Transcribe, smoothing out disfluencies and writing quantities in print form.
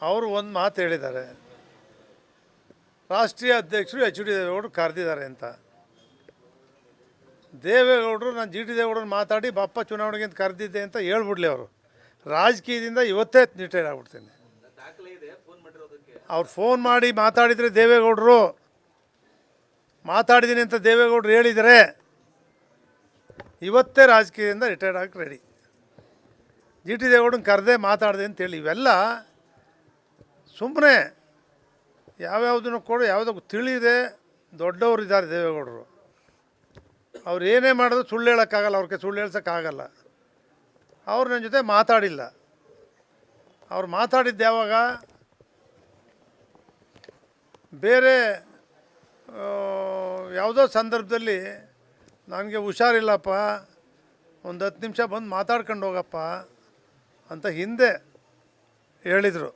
ಅವರು ಒಂದು ಮಾತು ಹೇಳಿದ್ದಾರೆ, ರಾಷ್ಟ್ರೀಯ ಅಧ್ಯಕ್ಷರು ಎಚ್ ಡಿ ದೇವೇಗೌಡರು ಕರೆದಿದ್ದಾರೆ ಅಂತ. ದೇವೇಗೌಡರು ನಾನು ಜಿ ಟಿ ದೇವೇಗೌಡರು ಮಾತಾಡಿ ಬಪ್ಪ ಚುನಾವಣೆಗೆ ಅಂತ ಕರೆದಿದ್ದೆ ಅಂತ ಹೇಳ್ಬಿಡ್ಲಿ. ಅವರು ರಾಜಕೀಯದಿಂದ ಇವತ್ತೇ ರಿಟೈರ್ ಆಗ್ಬಿಡ್ತೀನಿ. ಅವ್ರು ಫೋನ್ ಮಾಡಿ ಮಾತಾಡಿದರೆ ದೇವೇಗೌಡರು ಮಾತಾಡಿದ್ದೀನಿ ಅಂತ ದೇವೇಗೌಡರು ಹೇಳಿದರೆ ಇವತ್ತೇ ರಾಜಕೀಯದಿಂದ ರಿಟೈರ್ಡ್ ಆಗಕ್ಕೆ ರೆಡಿ. ಜಿ ಟಿ ದೇವೇಗೌಡನ ಕರೆದೇ ಮಾತಾಡಿದೆ ಅಂತೇಳಿ ಇವೆಲ್ಲ ಸುಮ್ಮನೆ ಯಾವ್ಯಾವುದನ್ನು ಕೂಡ ಯಾವುದೋ ತಿಳಿದೆ ದೊಡ್ಡವರು ಇದ್ದಾರೆ ದೇವೇಗೌಡರು. ಅವ್ರು ಏನೇ ಮಾಡಿದ್ರು ಸುಳ್ಳು ಹೇಳೋಕ್ಕಾಗಲ್ಲ, ಅವ್ರಿಗೆ ಸುಳ್ಳು ಹೇಳ್ಸೋಕ್ಕಾಗಲ್ಲ. ಅವ್ರು ನನ್ನ ಜೊತೆ ಮಾತಾಡಿಲ್ಲ. ಅವ್ರು ಮಾತಾಡಿದ್ದು ಯಾವಾಗ, ಬೇರೆ ಯಾವುದೋ ಸಂದರ್ಭದಲ್ಲಿ ನನಗೆ ಹುಷಾರಿಲ್ಲಪ್ಪ, ಒಂದು 10 ನಿಮಿಷ ಬಂದು ಮಾತಾಡ್ಕೊಂಡು ಹೋಗಪ್ಪ ಅಂತ ಹಿಂದೆ ಹೇಳಿದರು.